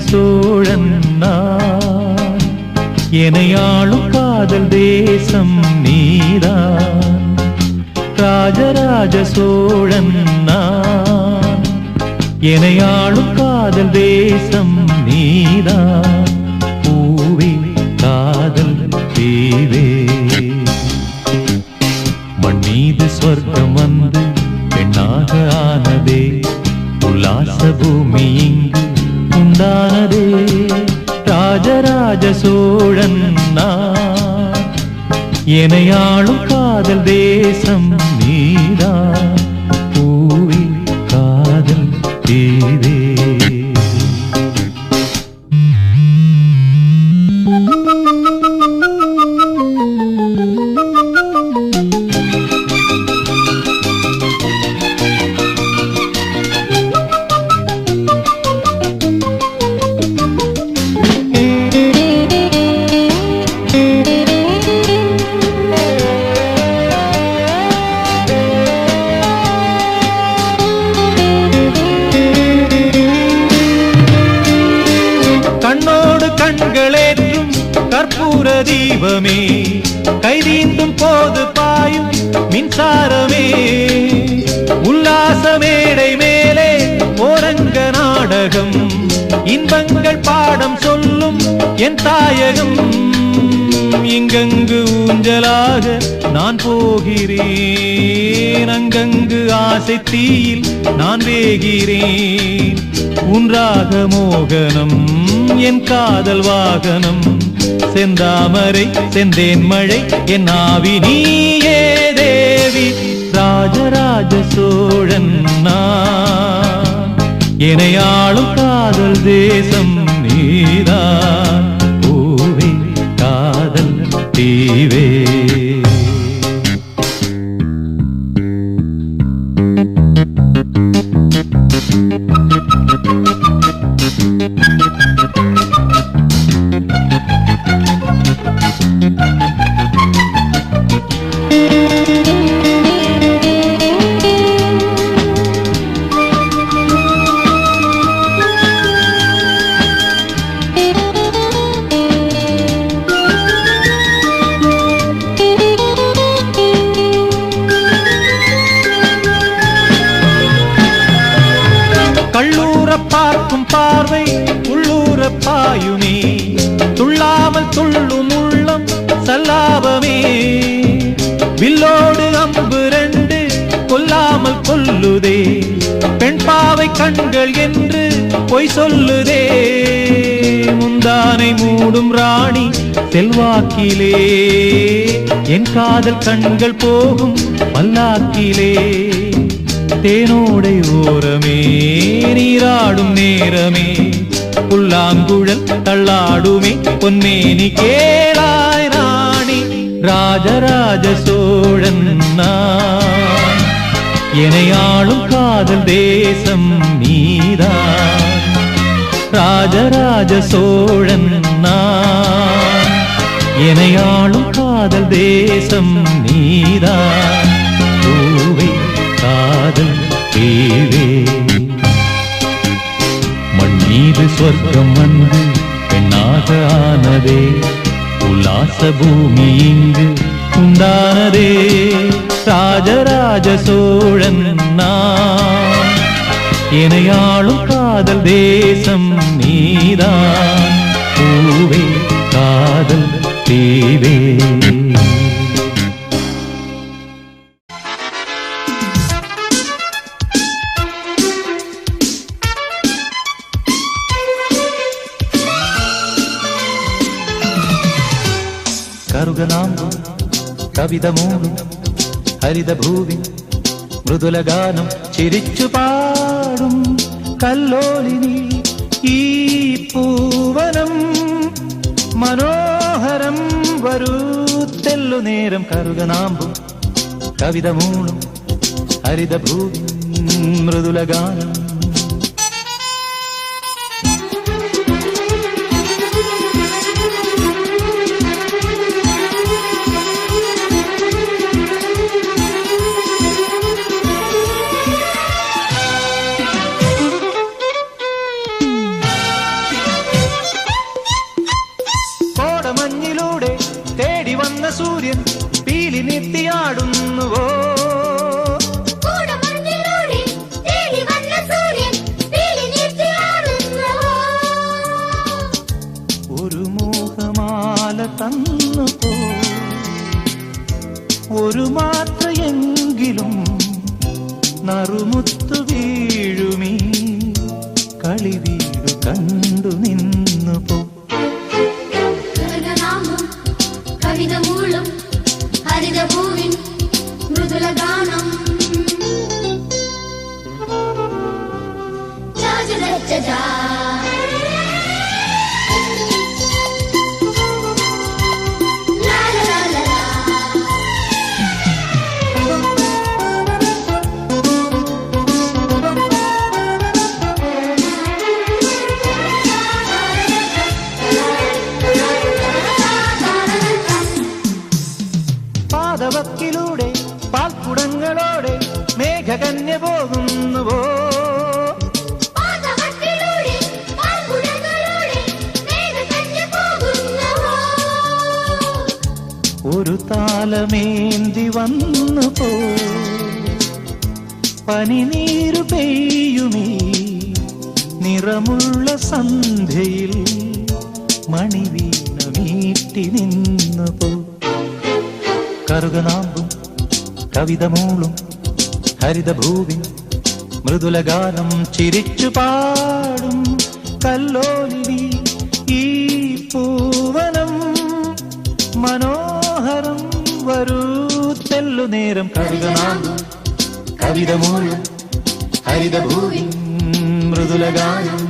சோழன் நான், எனையாளும் காதல் தேசம் நீதான். ராஜராஜ சோழன் நான், எனையாளும் காதல் தேசம் நீதான். பூவே காதல் தீவே, மண் மீது சொர்க்கம் வந்து பெண்ணாக ஆனதே, உல்லாச பூமி இங்கு உண்டானதே. ராஜராஜ சோழன் நான், எனையாளும் காதல் தேசம் நீதான். பூவே காதல் தீவே. கண்ணோடு கண்களேற்றும் கற்பூர தீபமே, கைதீண்டும் போது பாயும் மின்சாரமே. உல்லாச மேடை மேலே ஓரங்க நாடகம், இன்பங்கள் பாடம் சொல்லும் என் தாயகம். இங்கங்கு ஊஞ்சலாக நான் போகிறேன், அங்கங்கு ஆசை தீயில் நான் வேகிறேன். உன்றாக மோகனம் என் காதல் வாகனம், செந்தாமரை செந்தேன் மழை என் ஆவி நீயே தேவி. ராஜராஜ சோழன் நான், எனையாளும் காதல் தேசம் நீதான். பூவே காதல் தீவே. கள்ளூர பார்க்கும் பார்வை உள்ளூர பாயுமே, துள்ளாமல் துள்ளும் உள்ளம் சல்லாபமே. வில்லோடு அம்பு ரெண்டு கொல்லாமல் கொல்லுதே, பெண் பாவை கண்கள் என்று பொய் சொல்லுதே. முந்தானை மூடும் ராணி செல்வாக்கிலே, என் காதல் கண்கள் போகும் பல்லாக்கிலே. தேனோடை ஓரமே நீராடும் நேரமே, புல்லாங்குழல் தள்ளாடுமே பொன்மேனி கேளாய் ராணி. ராஜராஜ சோழன் நான், எனையாளும் காதல் தேசம் நீதான். ராஜராஜ சோழன் நான், எனையாளும் காதல் தேசம் நீதான். பூவே காதல் தீவே, மண் மீது சொர்க்கம் வந்து பெண்ணாக ஆனதே, உல்லாச பூமி இங்கு உண்டானதே. ராஜராஜ சோழன் நான், எனையாளும் காதல் தேசம் நீதான். பூவே காதல் தீவே. കറുകനാമ്പും കവിത മൂടും ഹരിതഭൂവി മൃദുലഗാനം ചിരിച്ചു പാടും കല്ലോലിനി ഈ പൂവനം മനോഹരം വരൂ തെല്ലു നേരം. കറുകനാമ്പും കവിത മൂടും ഹരിതഭൂവി മൃദുലഗാനം. സൂര്യൻ പീലി നീർത്തിയാടുന്നുവോ ഒരു മോഹമാല തന്നു പോ ഒരു മാത്രയെങ്കിലും നറുമുത്തു വീഴുമീ കളിവീടു കണ്ടു നിന്നു പോ കവിത മൂളും ഹരിതഭൂവിൻ മൃദുലഗാനം പാദവക്കിലൂടെ പാൽക്കുടങ്ങളോടെ മേഘകന്യ പോകുന്നുവോ ഒരു താലമേന്തി വന്നു പോ പനിനീരു പെയ്യുമീ നിറമുള്ള സന്ധ്യയിൽ മണിവീണ മീട്ടി നിന്നു പോ കറുകനാമ്പും കവിത മൂളും ഹരിതഭൂവിൻ മൃദുലഗാനം ചിരിച്ചു പാടും കല്ലോലിനി ഈ പൂവനം മനോഹരം വരൂ തെല്ലുനേരം കറുകനാമ്പും കവിത മൂളും ഹരിതഭൂവിൻ മൃദുലഗാനം